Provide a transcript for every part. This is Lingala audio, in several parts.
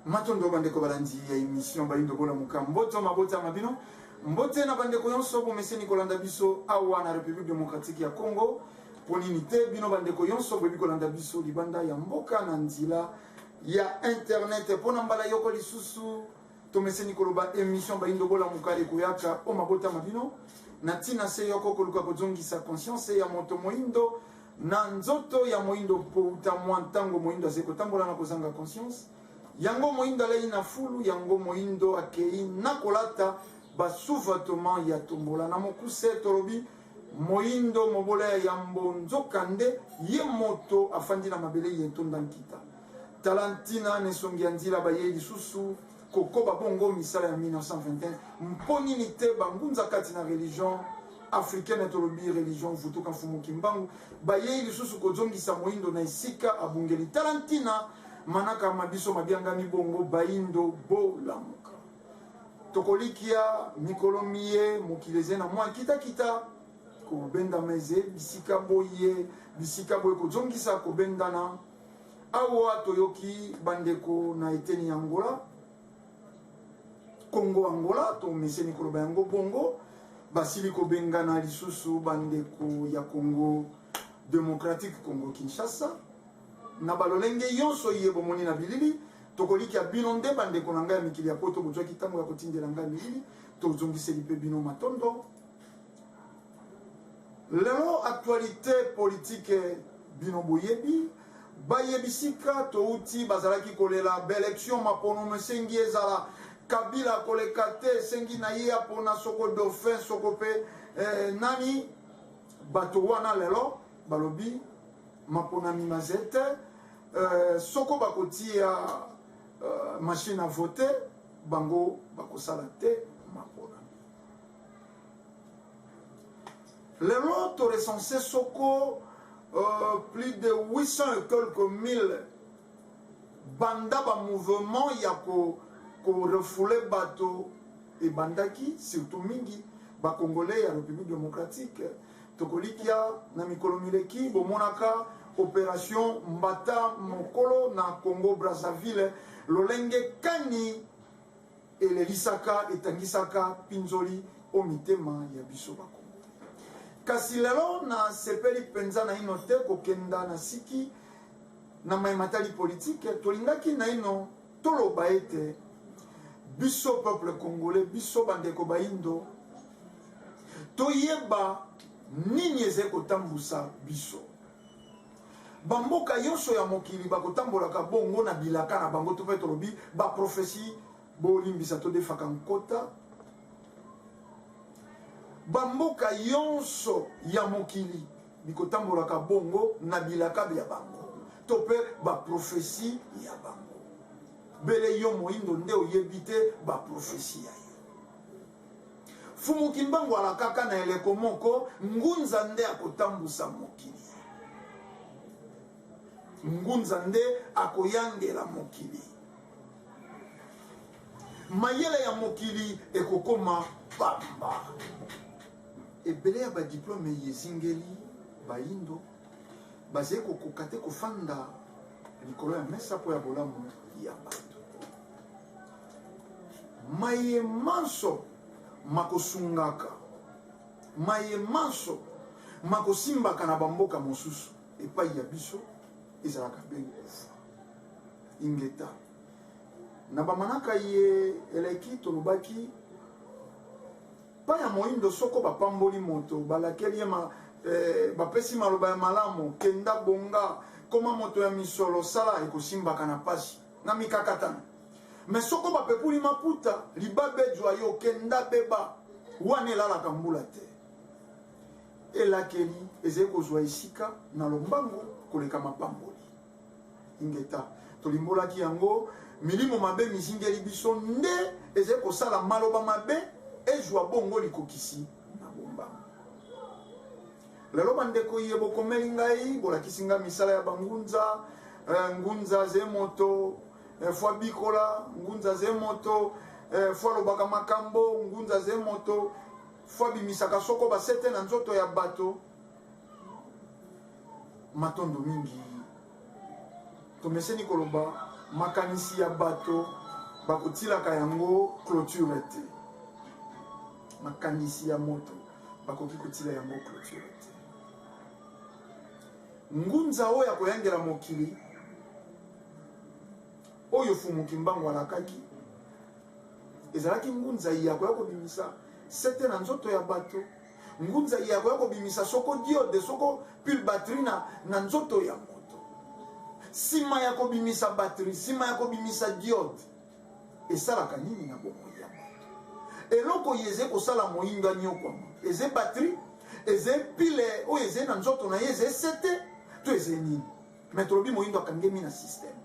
Matondo bandeko balandi ya émission Balindo Bola Muka Mboto Mabota Mabino Mbote na bandeko yonso bo mese Nikolanda biso awa na République démocratique ya Congo poninite bino bandeko yonso bo Nikolanda biso libanda ya mboka na nzila ya internet pona mbala yoko lisusu to mese Nikoloba émission Balindo Bola Muka ekuyaka o Mabota Mabino na tina se yoko koluka kozongisa conscience ya moto moindo na nzoto ya moindo po utamwa ntango moindo azeko tambola na kozanga conscience yango moindo alei na fulu yango moindo akei na kolata basuvatoma ya tombola na mokuse tolobi moindo mobola ya yambo nzokande ye moto afandi na mabele ye tonda nkita talantina nesongi ya nzila baye lisusu kokoba bongo misala ya 1921 mponi nite bangunza kati na religion africaine tolobi religion vutuka mfumu kimbangu baye lisusu kozongisa moindo na esika abungeli talantina manaka mabiso mabianga mibongo baindo bolamuka tokolikia mikolo miye mokileze na mwa kita kobenda meze bisika boye kozongisa kobendana awa toyoki bandeko na eteni Angola Congo Angola to mese mikolo bayango bongo basili kobengana lisusu bandeko ya Congo démocratique Congo Kinshasa na balolenge yonso yebo moni na bilili tokoliki ya bino nde bandeko na ngai ya mikili ya poto bozwa kitango ya kotindela ngai bilili tozongiseli pe bino matondo lelo actualité politique bino boyebi bayebisika touti bazalaki kolela baélection mapono mesengi ezala Kabila kolekate sengi na ye apona soko dauphin soko pe nani bato wana lelo balobi mapona mimazete soko bakotia machine à voter bango bakosala te mapona lelo to recensé soko plus de 800 et quelques mille banda ba mouvement ya ko refoule bato et bandaki surtout mingi ba congolais ya République démocratique tokolikia na mikolo mileki bomonaka opération Mbata Mokolo na Congo Brazzaville lolenge kani elelisaka etangisaka pinzoli o mitema ya biso ba Congo kasi lelo na sepeli penza na ino te kokenda na siki na maimatali politique tolingaki na ino toloba ete biso peuple congolais biso bandeko baindo toyeba nini eze kotambusa biso bamboka yonso ya mokili bakotambolaka bongo na bilaka na bango to pe tolobi ba prophétie bolimbisa to defaka nkota bamboka yonso ya mokili bikotambolaka bongo na bilaka ya bango to pe ba prophétie ya bango bele yo moindo nde oyebi te ba prophétie ya yo fumu kimbangu ala kaka na eleko moko ngunza nde akotambusa mokili ngunza nde akoyangela mokili mayele ya mokili ekokoma pamba ebele ya badiplome yezingeli baindo baze kokoka te kofanda likolo ya mesa po ya bolamu ya bato maye manso makosungaka maye manso makosimbaka na bamboka mosusu epai ya biso ezalaka bengi kufa ingeta na bamanaka ye eleki tolobaki pa ya moindo soko bapamboli moto balakeli ye bapesi maloba ya malamu kenda bonga koma moto ya misolo sala ekosimbaka na pasi na mikakatana me soko bapepuli maputa libabejwa yo kenda beba wana elalaka mbula te elakeli ezali kozwa esika na lombango koleka mapamboli ingeta tolimbolaki yango milimo mabe mizingeli biso nde ezali kosala maloba mabe ezwa bongo likokisi na bombango lelo bandeko ye bokomeli ngai bolakisi nga misala ya bangunza ngunza ze moto fwa bikola ngunza ze moto fwa lobaka makambo ngunza ze moto fwa bimisaka soko basete na nzoto ya bato matondo mingi tomeseni koloba makanisi ya bato bakotilaka yango clôture te. Makanisi ya moto bakoki kotila yango clôture te. Ngunza oyo akoyangela mokili oyo fumuki mbango alakaki ezalaki ngunza ya koya kobimisa sete na nzoto ya bato. Ngunza ya koya kobimisa soko diode soko pile batterie na nzoto ya moto. Sima ya kobimisa batterie, sima ya kobimisa diode esalaka nini na bomo ya moto. Eloko yeze kosala moyindo nyoko eze batterie eze pile oyo eze na nzoto na ye eze sete to eze nini. Metrobi moyindo akangemi na système.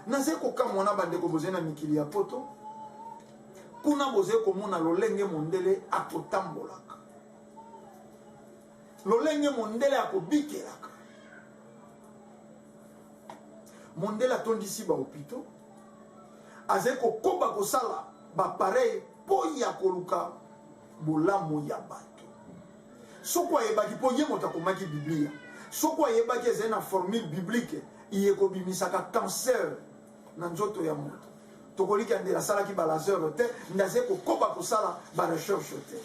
Naze kokamwana bandeko boze na mikili ya poto kuna boze komona lolenge mondele akotambolaka, lolenge mondele akobikelaka. Mondele atondisi ba hôpitaux aze kokoba kosala ba pareil po ya koluka bolamu ya bato. Soko ayebaki po ye moto akomaki Biblia, soko ayebaki eze na formule biblique iye kobimisaka cancer na nzoto ya moto. Tokoliki andela sala ki ba laser te ndaze kokoba kosala ba recherche te.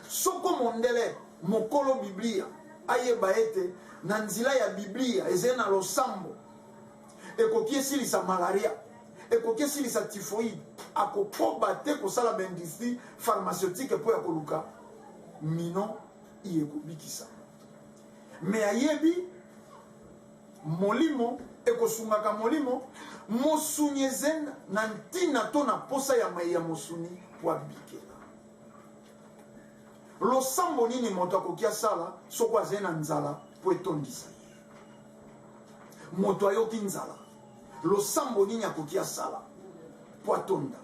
Soko mondele mokolo Biblia ayeba ete na nzila ya Biblia eze na losambo ekoki esilisa malaria, ekoki esilisa typhoïde, akokoba te kosala ba industrie pharmaceutique po ya koluka mino iye kobikisa. Me ayebi molimo ekosungaka molimo mosuni ezen na ntina to na posa ya mai ya mosuni po abikela. Losambo nini moto akoki asala soko aze na nzala po etondisa ye. Moto ayoki nzala losambo nini akoki asala po atonda.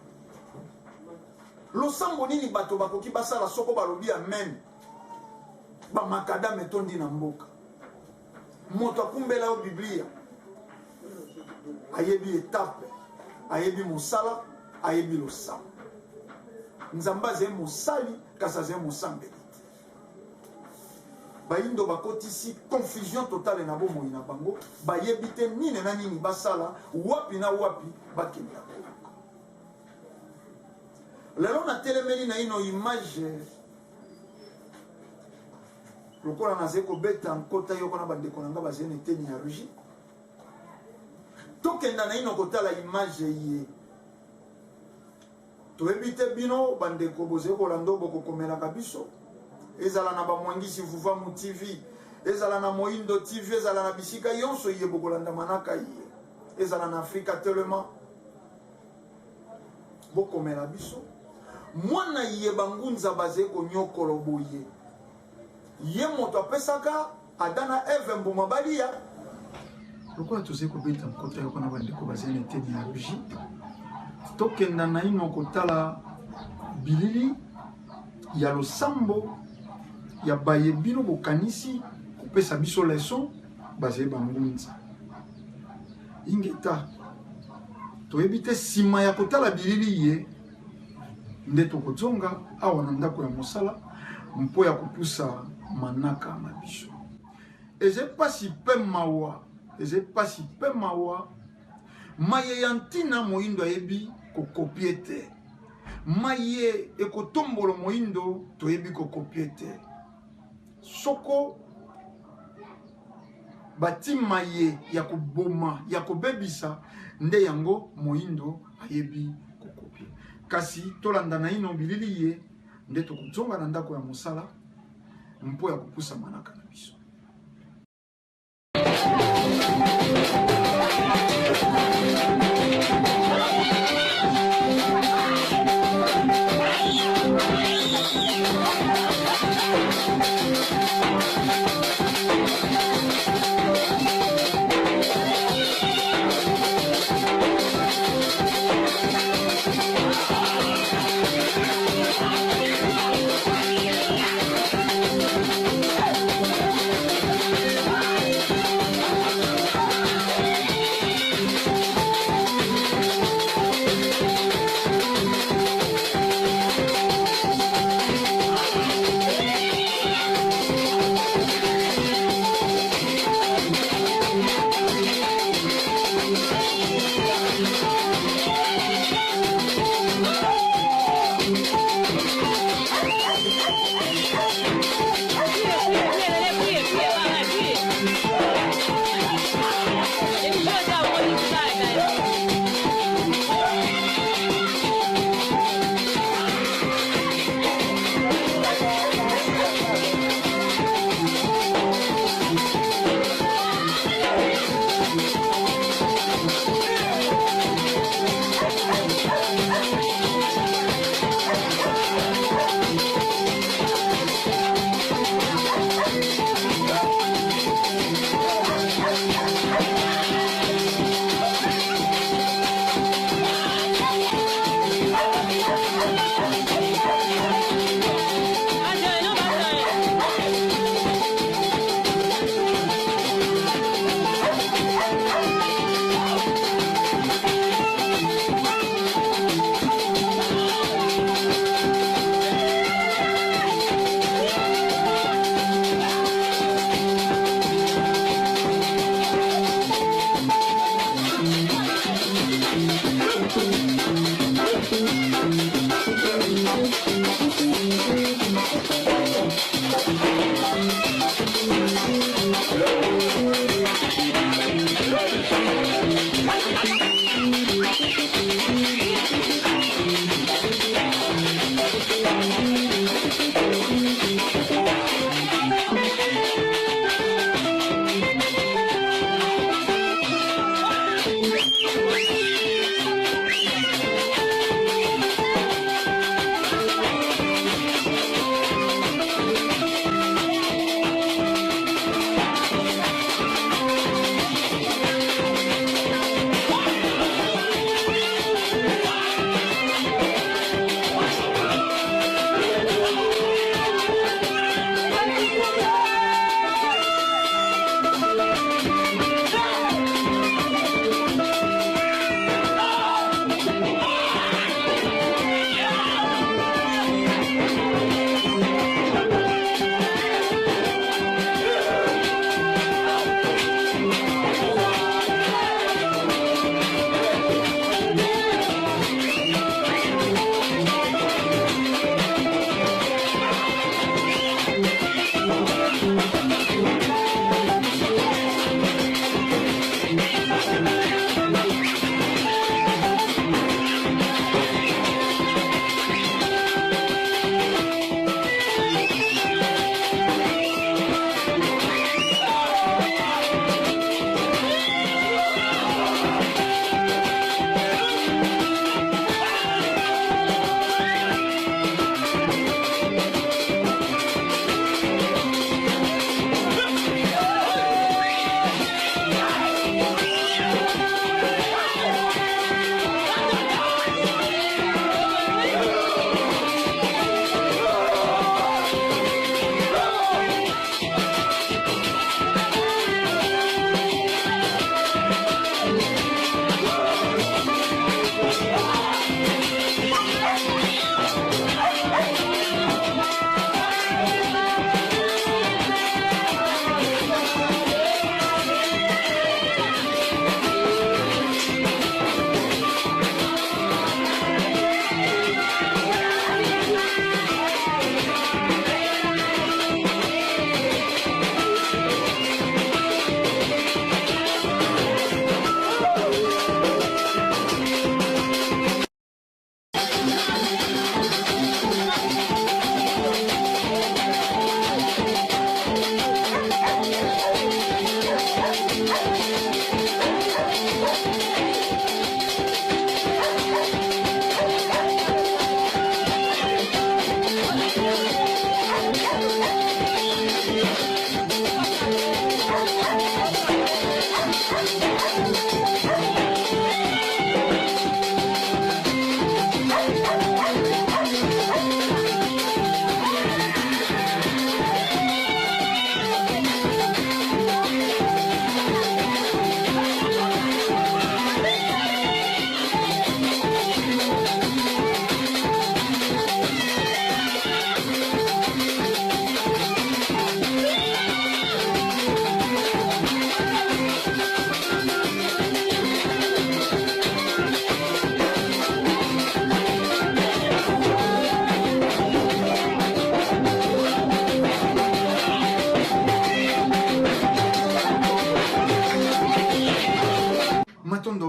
Losambo nini bato bakoki basala soko balobi amen ba makadame etondi na mboka. Moto akumbela yo Biblia ayebi etape, ayebi mosala, ayebi losambo. Nzamba ze mosali kasa ze mosambeli. Bayindo bakotisi confusion totale na bomoi na bango, bayebi te nini na nini basala, wapi na wapi bakenda. Lelo na telemeli na ino image lokola naze kobeta nkota yoko na bandeko nanga bazene teni ya ruji. Tokenda na ino kotala image ye. Toebite bino bandeko boze kolando boko komela kabiso. Ezala na bamwangisi Vuvamu TV, ezala na Moindo TV, ezala na bisika yonso ye bokolanda manaka ye. Ezala na Afrika tellement boko komela biso. Mwana ye bangunza baze konyokolo boye. Ye moto apesaka adana Eve mbuma balia. Lokola tuze kobeta mkota yoko na bandeko bazene teni ya ruji. Tokenda na ino kotala bilili ya losambo ya bayebino bokanisi kopesa biso leson baze bangunza. Ingeta toyebite sima ya kotala bilili ye nde tokozonga awa na ndako ya mosala mpo ya kopusa manaka mabiso. Eze pasi pe mawa, eze pasi pe mawa. Maye yantina moindo ayebi kokopie te. Maye ekotombolo moindo toyebi kokopie te. Soko bati maye ya koboma, ya kobebisa nde yango moindo ayebi kokopie. Kasi tolanda na ino bilili ye nde tokozonga na ndako ya mosala mpo ya kopusa manaka na biso.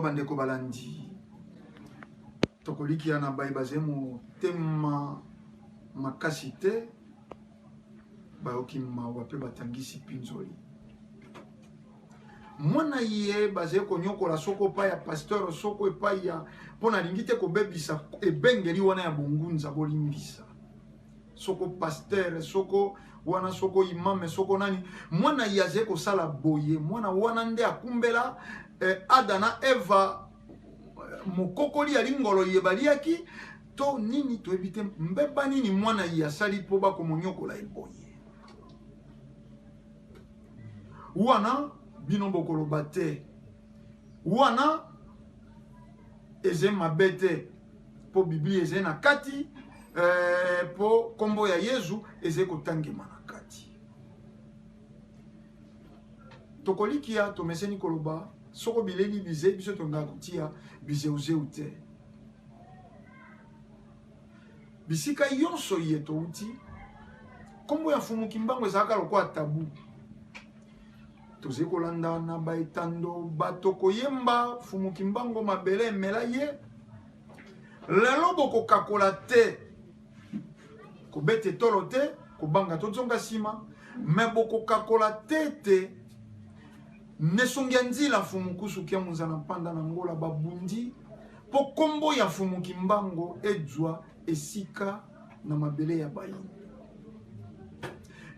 bandeko balandi tokolikia na baibaze mu tema makasi te baokima wape batangisi pinzoli mwana ye baze konyokola soko pa ya pasteur soko epa ya pona lingite ko bebisa ebengeli wana ya bungunza bolimbisa soko pasteur soko wana soko imame soko nani mwana yaze ko sala boye mwana wana nde akumbela Adana Eva mukokoli ya lingolo yebaliaki to nini to ebite mbeba nini mwana yasali po ba komunyokola eboye wana bino bokolo bate wana eze mabete po biblia eze na kati po kombo ya Yesu eze kotangema na kati tokolikia to meseni koloba soko bileli bize biso tonga kutia bize uze bisika yonso yeto uti kombo ya fumu kimbango ezaka lokwa tabu toze kolanda na baetando bato koyemba fumu kimbango mabele emela ye lelo bokokakola te kobete tolo te kobanga tozonga nsima me bokokakola te nesongi ya nzila fumu kusu kia munzana mpanda na ngola babundi po kombo ya fumu kimbango edzwa esika na mabele ya bayini.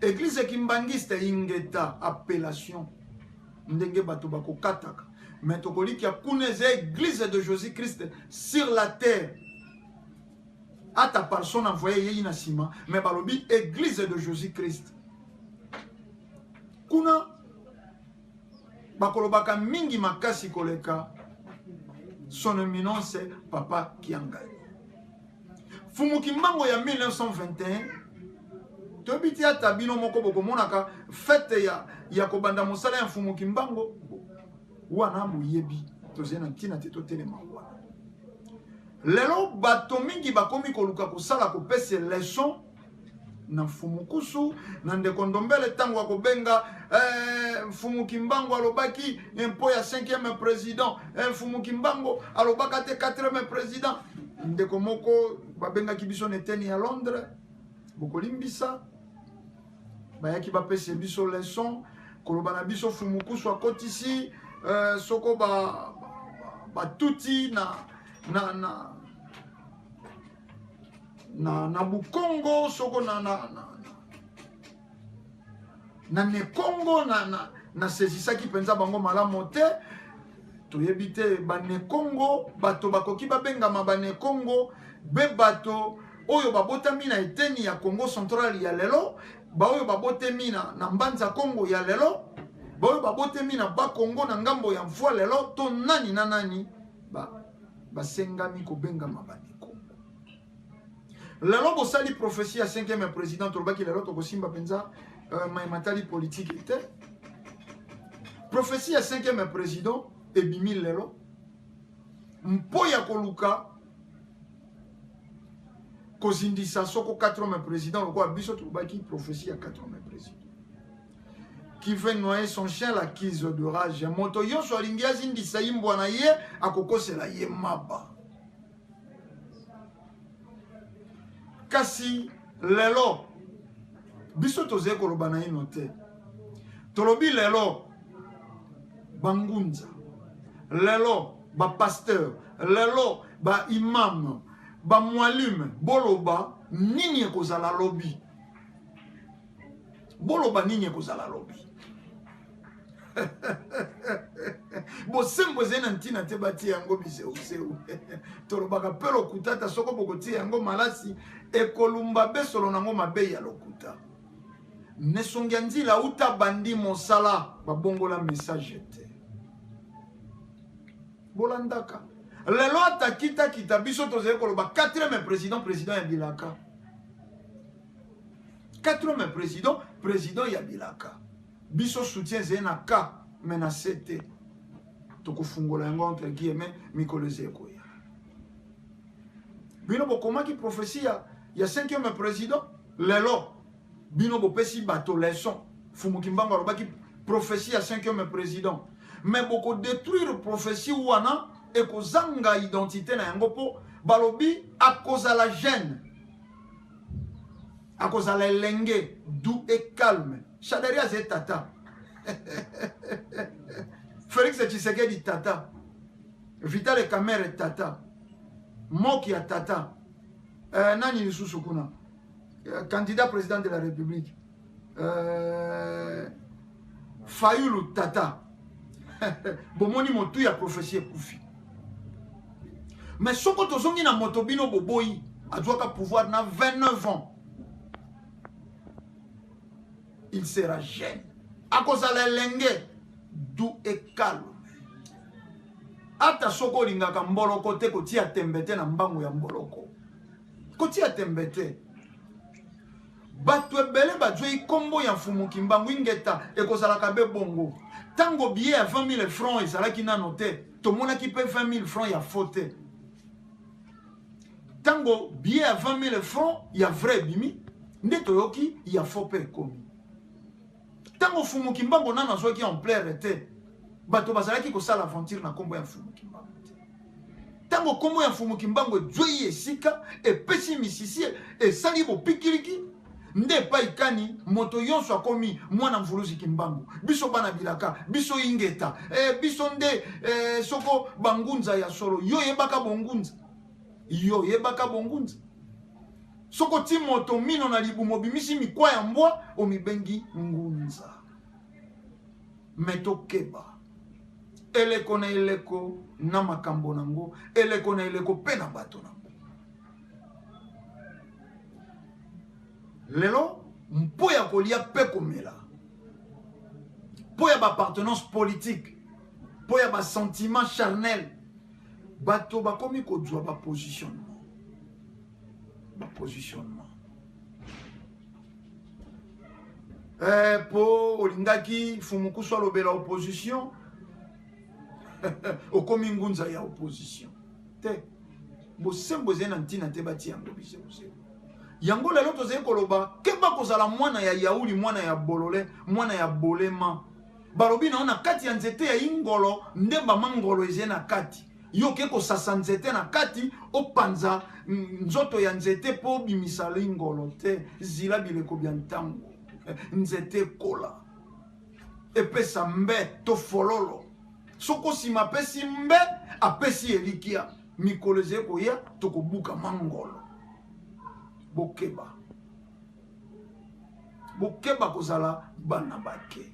Église kimbangiste ingeta appellation ndenge bato bakokataka mais tokoliki ya kuneze église de Jésus-Christ sur la terre ata personne envoyé yeyi na sima mais balobi église de Jésus-Christ kuna bakolobaka mingi makasi koleka son éminence Papa Kiangai. Fumu kimbango ya 1921 tobiti ata bino moko bokomonaka fete ya kobanda mosala ya fumu kimbango wana moyebi tozena ntina te totelema wana lelo bato mingi bakomi koluka kosala kopesa leçon na fumu kusu na ndeko ndombele ntango akobenga fumu kimbango alobaki impo ya 5e président fumu kimbango alobaka te 4e président ndeko moko babengaki biso neteni ya Londres bokolimbisa bayaki bapese biso leçon koloba na biso fumu kusu akotisi soko batuti na Bukongo soko na Nekongo na sesisaki penza bango malamu te toyebi te banekongo bato bakoki babengama banekongo be bato oyo babotami na eteni ya Congo Central ya lelo baoyo babotemi na mbanza Congo ya lelo baoyo babotemi na Bakongo na ngambo ya mfua lelo to nani na nani basengami kobengama banekongo lelo bosali prophétie ya 5e président tolobaki lelo tokosimba penza matali politique te prophétie ya 5e président ebimi lelo mpo ya koluka kozindisa soko 4e président lokola biso tolobaki prophétie ya 4e président qui veut noyer son chien l'acquise de rage moto yonso alingi azindisa yimbwa na ye akokosela ye maba kasi lelo biso tozali koloba na ino te tolobi lelo bangunza lelo bapasteur lelo baimam bamwalume boloba nini ekozala lobi boloba nini ekozala lobi bosembo ezali na ntina te batia yango biseuseu tolobaka mpe lokuta ata soko bokotia yango malasi ekolumba besolo nango mabe ya lokuta nesongi ya nzila uta bandi mosala babongola message te bolandaka lelo ata kita biso tozali koloba 4e président ya bilaka 4e président ya bilaka biso soutien ezali na ka menacé te tokofungola yango entre guillemets mikolo eza ekoya bino bokomaki prophétie ya 5e président lelo bino bopesi bato leçon fumu kimbango alobaki prophétie ya 5e président mais boko détruire prophétie wana ekozanga identité na yango po balobi akozala jeune akozala elenge doux et calme Chadari azali tata Félix Tshisekedi tata Vital Kamerhe tata Moki ya tata nani lisusu kuna candidat président de la République Fayulu tata bomoni motu ya prophétie ekufi mais soko tozongi na moto bino boboyi azwaka pouvoir na 29 ans il sera jeune akozala elenge doux et calme ata soko olingaka mboloko te kotia tembe te na mbango ya mboloko kotia tembe te bato ebele bazwi kombo ya mfumu kimbangu ingeta ekozalaka be bongo tango billet ya 20 000 francs ezalaki nano te tomonaki mpe 20 000 francs ya faux te tango billet ya 20 000 francs ya vrai bimi nde toyoki ya faux mpe ekomi Tango fumu kimbango nana zwaki en plein été. Bato bazalaki ko sala aventure na kombo ya fumu kimbango. Tango kombo ya fumu kimbango joyi esika e pesi misisi e sali bo pikiriki nde pa ikani moto yonso akomi mwana mvuluzi kimbango. Biso bana bilaka, biso ingeta, biso nde soko bangunza ya solo. Yo yebaka bongunza. Yo yebaka bongunza. Soko ti moto mino na libumo bimisi mikwa ya mbwa omibengi ngunza. Meto keba. Eleko na eleko na makambo nango, eleko na eleko pe na bato nango. Lelo mpo ya kolia pe komela. Po ya ba appartenance politique, po ya ba sentiment charnel. Bato bakomi kozwa ba positionnement. Positionnement. Po olingaki fumuku so lobela opposition okomi ngunza ya opposition te bosembo zena ntina te bati yango bisembo yango lelo tozali koloba keba kozala mwana ya yauli mwana ya bolole mwana ya bolema balobi na kati ya nzete ya ingolo ndemba mangolo ezena kati yo ke ko sasa nzete na kati opanza nzoto ya nzete po bimisa lingolo te zila bileko bya ntango nzete kola epesa mbe to fololo soko sima pesi mbe apesi elikia mikolo ze koya to kobuka mangolo bokeba kozala bana bake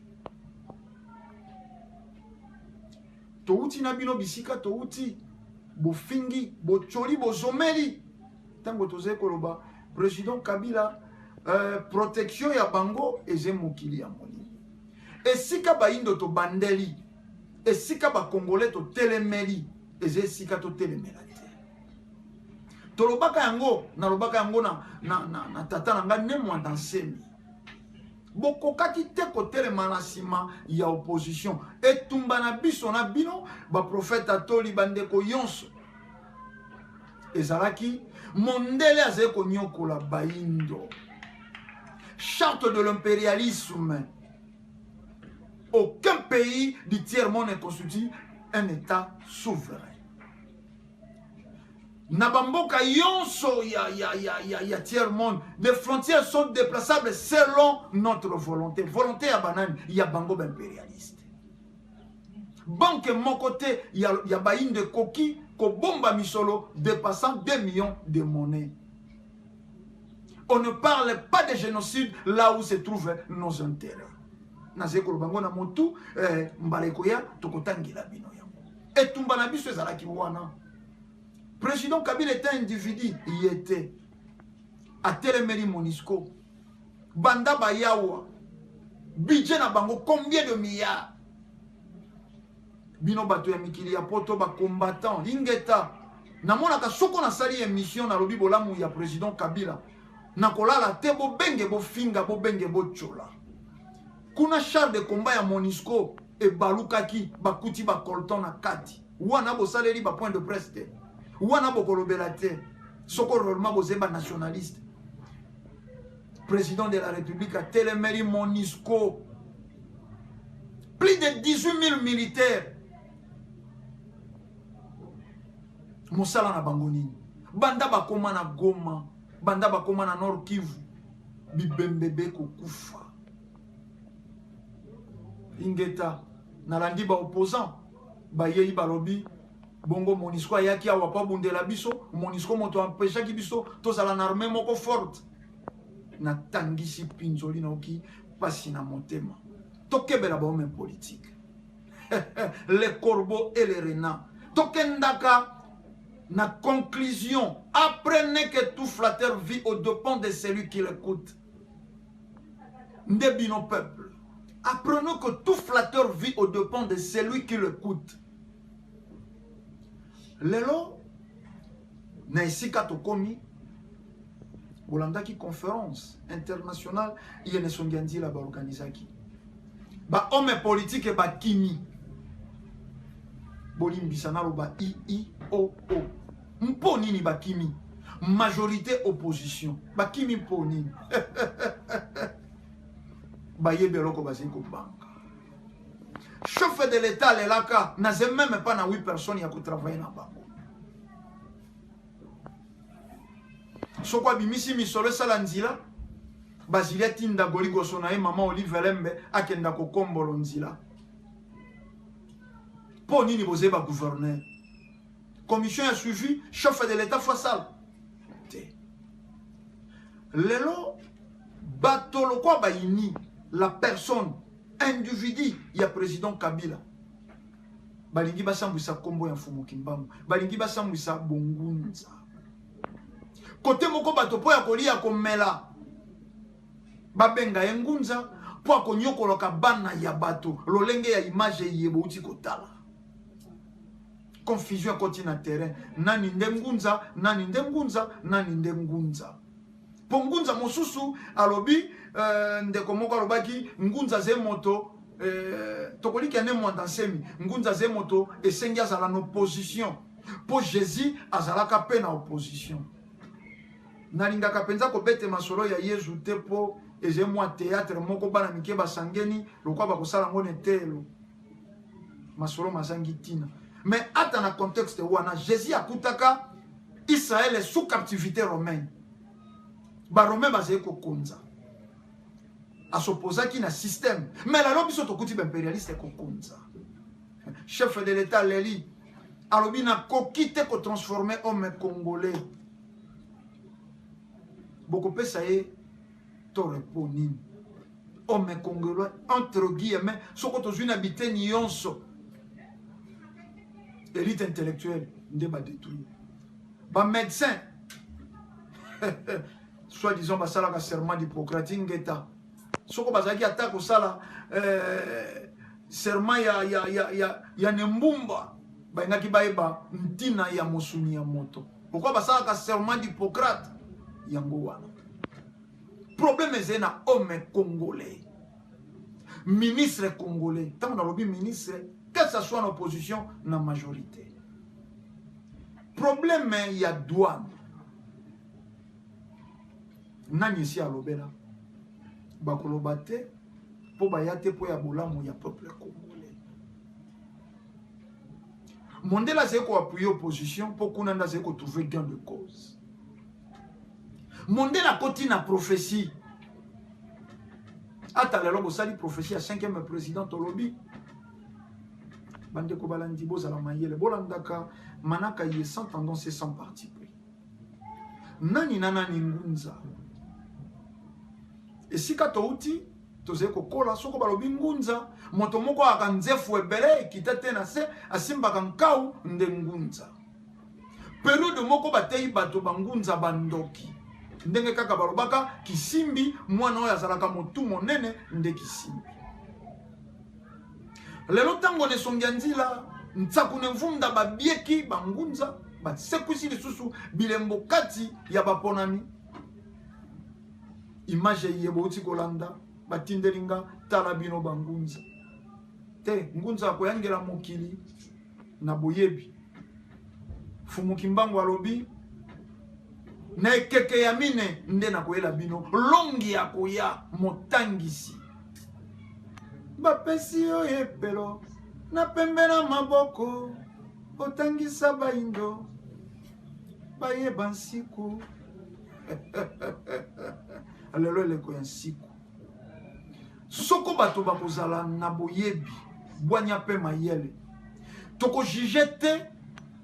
touti na bino bisika touti bofingi bocholi bozomeli tango toze koloba président Kabila protection ya bango eze mokili ya moni esika baindo to bandeli esika ba congolais to telemeli eze esika to telemela te tolobaka yango na tata na nga ne mwa dansemi bokokaki te kotelema na nsima ya opposition etumba na biso na bino baprofete atoli bandeko yonso ezalaki mondele azali konyokola baindo charte de l'impérialisme. Aucun pays du tiers-monde ne constitue un état souverain. Nabamboka yonso ya tiers-monde, les frontières sont déplaçables selon notre volonté. Volonté ya banane, ya bango impérialiste. Banque mon côté, ya baïn de koki, ko bomba misolo, dépassant 2 millions de monnaies. On ne parle pas de génocide là où se trouvent nos intérêts. Nazekolo bango na motu mbalekoya tokotangila bino yango. Etumba na biso ezalaki wana. Président Kabila était un individu, il était à Téléméri Monisco. Banda Bayawa. Budget na bango combien de milliards? Bino bato ya mikili ya poto ba combattant ingeta. Namona ka soko na sali émission na lobi bolamu ya président Kabila. Nakolala te bo benge bo finga bo benge bo chola. Kuna char de combat ya Monisco e balukaki bakuti ba colton na kati. Wana bo saleri ba point de presse te. Wana bo kolobela te. Soko rolma bo zeba nationaliste. Président de la République a Téléméri Monisco. Plus de 18 000 militaires. Mosala na bangoni. Banda bakoma na Goma. Banda bakoma na Nord Kivu. Bibembebe kokufa. Ingeta. Nalandi ba opposant. Bayeyi balobi. Bongo Monisco ayaki awa pa bundela biso. Monisco moto empêchaki biso. Tozala na armée moko forte. Na tangisi pinzoli na oki. Pasi na motema. Tokebela ba homme politique. Les corbeaux et les renards. Tokendaka. Na conclusion, apprenez que tout flatteur vit au dépens de celui qui l'écoute. Ndebino peuple. Apprenez que tout flatteur vit au dépens de celui qui l'écoute. Lelo, na isika tokomi, bolandaki conférence internationale, yene songiandi la ba organisaki. Ba homme politique ba kimi. Bolimbisana lo ba IIOO. Mpo nini bakimi? Majorité opposition. Bakimi mpo nini? baye beloko bazali ko banga. Chef de l'État lelaka n'a même pas na 8 personnes ya ko travailler na bango. Soko bimisi misolo sala nzila bazilia tinda goligoso na ye mama Olive Lembe akenda ko kombolo nzila. Po nini boze ba gouverneur. Commission a suivi chef de l'État faisal. Lelo batolo kwa bayini la personne individu ya président Kabila. Balingi basambwisa kombo ya Mfumu Kimbangu. Balingi basambwisa bongunza. Kote moko bato po ya kolia komela. Babenga engunza po akonyokoloka bana ya bato. Lolenge ya image yebo uti kotala. Confusion continue na terrain. Nani ndemgunza, nani ndemgunza, nani ndemgunza. Pongunza mosusu alobi ndeko moko alobaki ngunza ze moto tokoliki ane mwandansemi ngunza ze moto esengi azala na opposition po Jésus azalaka pe na opposition. Nalingaka penza kobete masolo ya Yesu te po eze mwa théâtre moko bana mike basangeni lokwa bakosala ngone telo masolo mazangi tina. Mais ata na contexte wana Jésus akutaka Israël est sous captivité romaine. Ba Romain bazé ko konza. A s'opposa ki na système. Mais la lobi soto kuti impérialiste ko konza. Chef de l'État Leli alobi na ko kite ko transformer homme congolais. Boko pesa ye to reponi. Homme congolais entre guillemets soko tozuna habité nyonso. Élite intellectuelle nde ba détruire. Ba médecin soi-disant basala ka serment d'Hippocrate ngeta. Soko bazaki atako sala serment ya nembumba. Ba ngaki baeba ntina ya mosuni ya moto. Pourquoi basala ka serment d'Hippocrate yango wana. Problème est na homme congolais. Ministre congolais. Tant on a lobby ministre que ce soit en opposition, en majorité. Problème, il y a douane. Nani ici à l'obéla. Bakolobate, pour bayate, pour yaboulamu, il y a peuple congolais. Mondela c'est quoi appuyer opposition, pour qu'on ait trouvé gain de cause. Mondela continue la prophétie. Attends, alors, vous avez prophétie à 5e président au lobby. Bandeko balandi bozala mayele bolandaka manaka ye sans tendance et sans parti pris. Nani nanani ngunza. Et si kato uti toze kokola soko balobi ngunza moto moko akanzefu ebele kitete na se asimba kankau nde ngunza. Periode moko batei bato bangunza bandoki. Ndenge kaka balobaka kisimbi mwana oyo azalaka motu monene nde kisimbi. Lelo tango ne songianzila ntsakune mvunda babieki bangunza basekusi lisusu bilembo kati ya baponami image yebo uti kolanda batindelinga tala bino bangunza te ngunza koyangela mokili na boyebi Mfumu Kimbangu alobi na ekeke ya mine nde na koyela bino longi ya koya motangisi bapesi yo epelo na pembe na maboko otangisa baindo bayeba nsiku alelo eleko ya nsiku soko bato bakozala na boyebi bwanya pe mayele toko juge te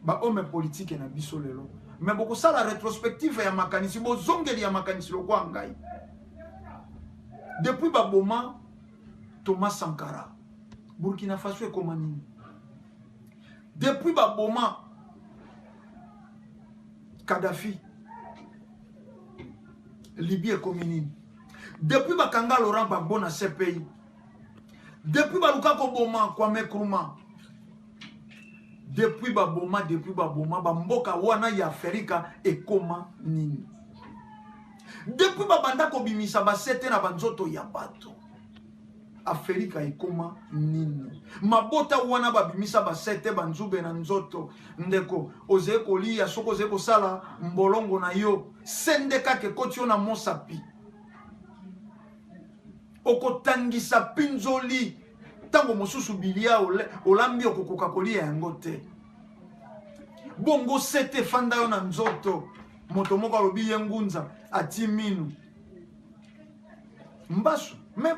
ba homme politique na biso lelo mais boko sala rétrospective ya makanisi bozongeli ya makanisi lokwa ngai depuis baboma Thomas Sankara, Burkina Faso et Komanini. Depuis Baboma, Kadhafi, Libye et Kominini. Depuis Bakanga Laurent Gbagbo na CPI. Depuis Baluka Koboma, Kwame Nkrumah. Depuis Baboma, Bamboka Wana ya Afrika et Komanini. Depuis Babanda Kobimisa Basete na Banzoto ya Bato. Afrika ikoma nini mabota wana babimisa basete banzube na nzoto ndeko oze kolia soko oze kosala mbolongo na yo sendeka ke koti yo na mosapi okotangisa pinzoli tango mosusu bilia olambi okokoka kolia yango te. Bongo sete fanda yo na nzoto moto moko alobi ye ngunza ati minu mbasu me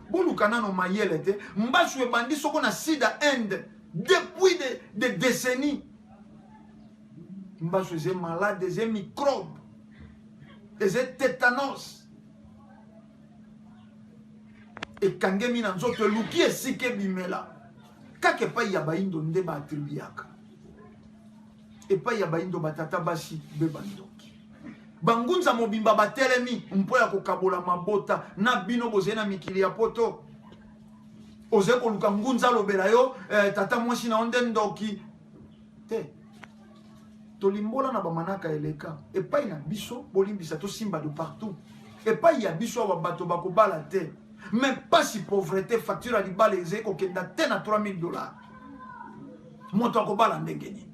boluka nano mayele te. Mbasu ebandi soko na sida Inde depuis des décennies. Mbasu eze malade, eze microbe, eze tétanos. Et kangemi na nzoto luki esike bimela. Kake pa ya baindo nde ba atribiaka. Et pa ya baindo batata basi bebandoki. Bangunza mobimba batelemi mpo ya kokabola mabota na bino bozena mikili ya poto. Oze koluka ngunza lobela yo tata mwasi na onde ndoki te. Tolimbola na bamanaka eleka. Epai na biso bolimbisa to simba de partout. Epai ya biso wa bato bakobala te. Même pas si pauvreté facture à libala ezeko kenda te na $3000. Moto akobala ndengeni.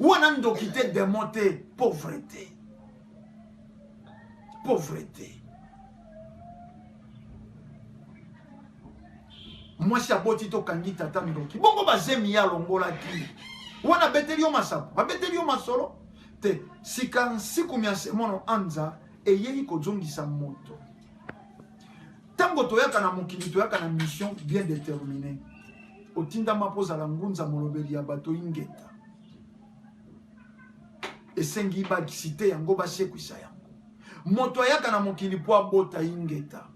Wana ndoki te démonter pauvreté. Pauvreté. Moi si aboti to kangi tata ndoki. Bongo bazemi ya longola ki. Wana beteli yo masapo. Ba beteli yo masolo. Te sika siku miase mono anza eyei kozongisa moto. Tango toyaka na mokili toyaka na mission bien déterminée. Otinda mapoza la ngunza molobeli ya bato ingeta. Esengi ba cité yango ba sekwisa yango. Moto ayaka na mokili po abota ingeta.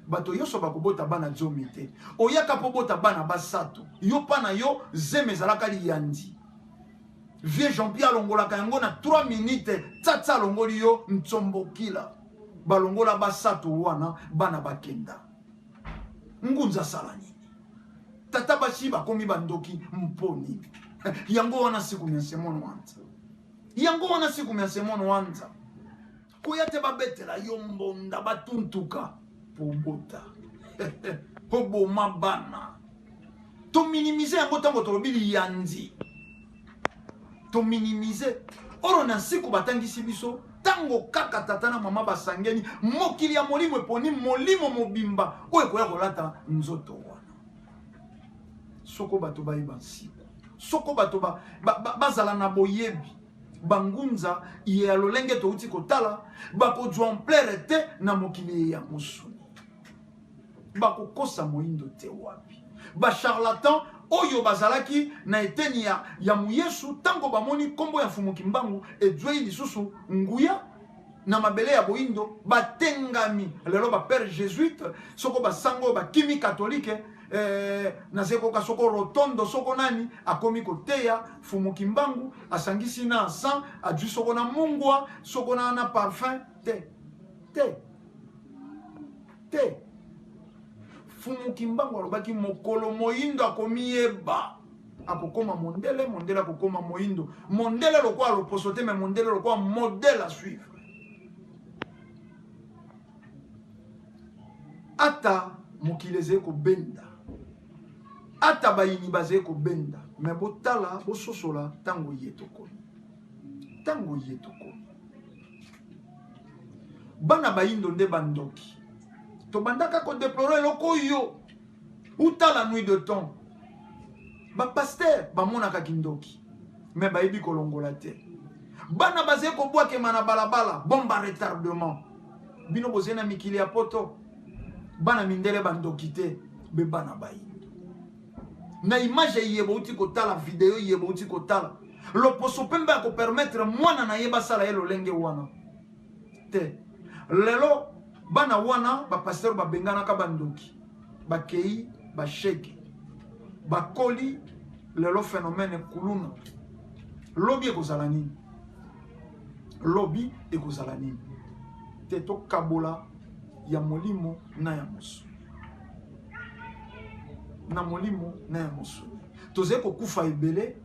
Bato yoso bakobota bana zomi te. Oyaka po bota bana basato. Yo pana yo zeme zalaka li yandi. Vieux Jean-Pierre longolaka yango na 3 minutes tata longoli yo mtsombokila. Balongola basato wana bana bakenda. Ngunza sala nini? Tata bashi bakomi bandoki mponi. Yango wana siku myasemono wanza. Yango wana siku myasemono wanza. Kuyate babetela yombonda batuntuka pobota. Hobo mabana. To minimize yango tango tolobili yandi. To minimize. Oro na siku batangisi biso. Tango kaka tata na mama basangeni. Mokili ya molimo eponi molimo mobimba. Oye koya kolata nzoto wana. Soko bato ba ibansi. Soko bato bazala na boyebi. Bangunza ye alolenge to uti kotala. Bako djwamplere te na mokili ya musuni. Bako kosa moindo te wapi. Ba charlatan oyo bazalaki na eteni ya muyesu tango bamoni kombo ya fumu kimbangu edwei lisusu nguya na mabele ya boindo batengami lelo ba père jésuite soko basango ba kimi catholique na zeko ka soko rotondo soko nani akomi koteya fumu kimbangu asangisi na sang adu soko na mungwa soko na parfum te Fumu kimbangu alobaki mokolo moindo akomieba akokoma mondele akokoma moindo mondele lokwa loposote me mondele lokwa modèle à suivre. Ata mokileze ko benda ata bayini baze ko benda me botala bososola tango yetoko bana bayindo nde bandoki to bandaka ko déplorer loko yo uta la nuit de temps ba pasteur ba monaka kindoki me ba yebi kolongola te bana baze ko bwa ke mana balabala bomba retardement bino bozena mikili ya poto bana mindele bandoki te be bana bayindo na image yebo uti ko tala video yebo uti ko tala loposo pembe ko permettre mwana na yeba sala yelo lenge wana te lelo bana wana ba pasteur ba bengana ka bandoki ba kei ba sheke ba koli lelo phénomène kuluna lobby ekozala nini te to kabola ya molimo na ya mosu na molimo na ya mosu toze ko kufa ebele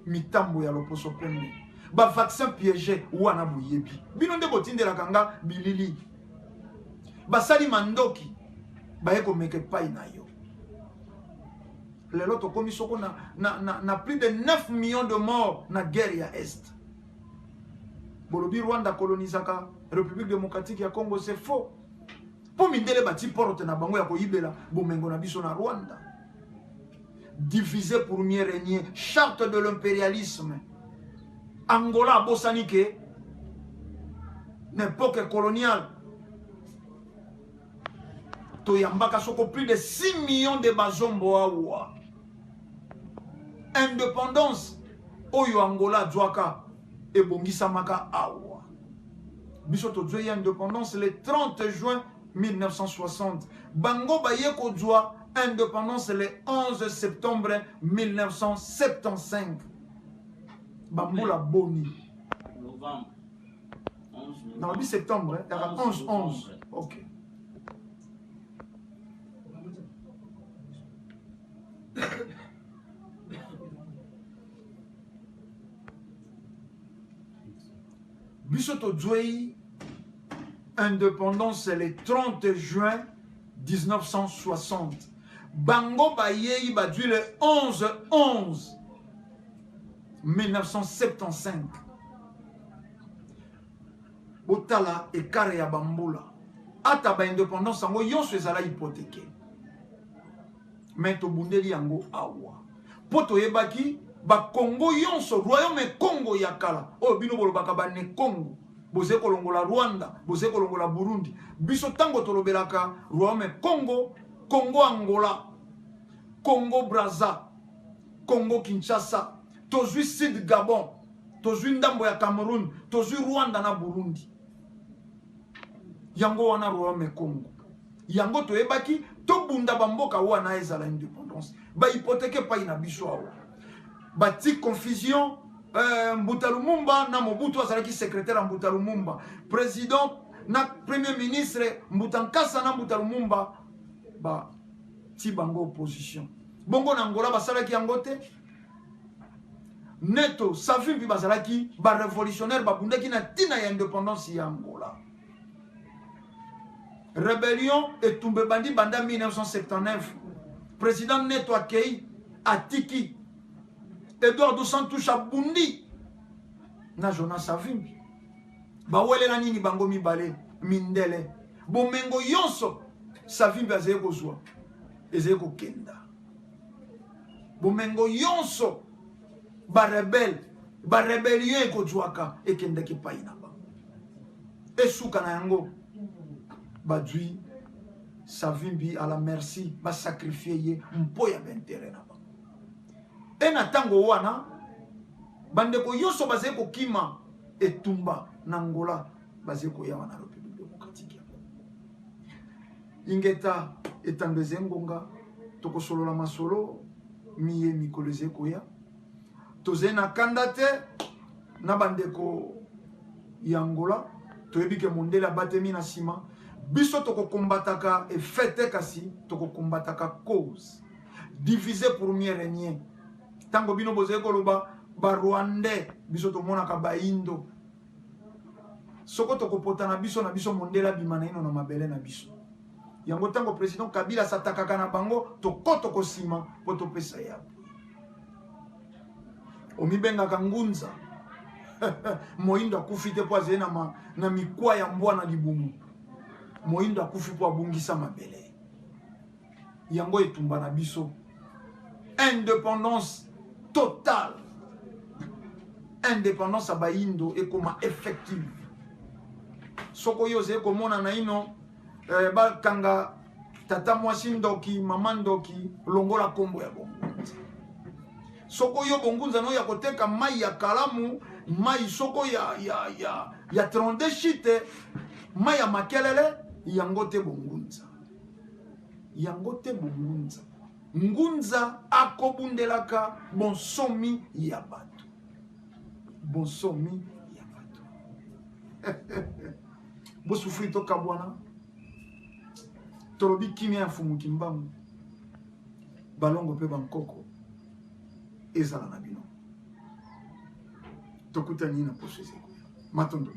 mitambo ya loposo pembe ba vaccin piégé wana boyebi bino nde botindela kanga bilili basali mandoki baye komeke pai na yo lelo tokomi soko na plus de 9 millions de morts na guerre ya est bolobi Rwanda colonisaka République démocratique ya Congo c'est faux Po mindele bati porte na bango ya koyibela bomengo na biso na Rwanda. Divisé pour mieux régner, charte de l'impérialisme. Angola bosanike, n'époque coloniale. Toyambaka soko plus de 6 millions de bazombo awa. Indépendance. Oyo Angola dwaka et bongisamaka awa. Bisoto djoye indépendance le 30 juin 1960. Bango bayeko djoa indépendance le 11 septembre 1975. Bamboula Boni. Novembre. 11 Non, 8 septembre, hein? 11. Ok. Bisoto Djouei, indépendance le 30 juin 1960. Bango Bayei Badui le 11 1975. Botala et Kare ya Bamboula. Ata ba indépendance ango yonso ezala hypothéqué. Mais to bundeli yango awa. Poto yebaki ba Congo yonso royaume Congo yakala. O bino bolobaka ba ne Congo. Boze kolongola Rwanda, boze kolongola Burundi. Biso tango tolobelaka royaume Congo, Congo Angola, Congo Brazza, Congo Kinshasa, tozui Sud Gabon, tozui ndambo ya Cameroun, tozui Rwanda na Burundi. Yango wana royaume Congo. Yango toyebaki to bunda bamboka wana ezala indépendance. Ba hypothèque pa ina biso awa. Ba ti confusion Mbuta Lumumba na Mobutu azalaki secrétaire à Mbuta Lumumba. Président na premier ministre Mbuta Nkasa na Mbuta Lumumba ba ti bango opposition. Bongo na Angola basalaki yango te. Neto Savimbi bazalaki ba révolutionnaire ba bundaki na tina ya indépendance ya Angola. Rébellion et Toumbe Bandi Banda 1979. Président Neto Akei Atiki Edouard Dos Santos Bundi na Jonas Savimbi. Bawele na nini bango mibale mindele. Bomengo yonso Savimbi azeko zwa. Ezeko kenda. Bomengo yonso ba rebellion eko zwaka ekende ki paina ba. Esuka na yango badui Savimbi à la merci ba sacrifier ye mpo ya intérêt na ba. Ena tango wana bandeko yoso bazeko kima etumba na Angola bazeko ya wana République démocratique. Ingeta etandeze ngonga tokosolola masolo miye mikoleze koya tozena kandate na bandeko ya Angola toyebike mondela batemi na sima biso toko kombataka et fete kasi toko kombataka cause divisé pour mieux régner. Tango bino boze koloba ba Rwandais biso to monaka ba Indo. Soko toko potana biso na biso mondela bimana ino na mabele na biso. Yango tango président Kabila satakaka na bango to koto kosima poto pesa yapo. Omibenga kangunza. Moindo akufite po azena na mikwa ya mbwa na libumu. Moindo akufi po abungisa mabele. Yango etumba na biso. Indépendance totale. Indépendance à Baindo et comme effective. Soko yoze komona na ino ba kanga tata mwasi ndoki mama ndoki longola kombo ya bongunza. Soko yo bongunza no ya koteka mai ya kalamu, mai soko ya tronde shite, mai ya makelele yangote bongunza. Yangote bongunza. Ngunza akobundelaka bonsomi ya bato. Bonsomi ya bato. Bosufri to kabwana. Torobi kimia ya fumu kimbamu. Balongo pe bankoko. Ezala na bino. Tokuta nina posese. Matondo.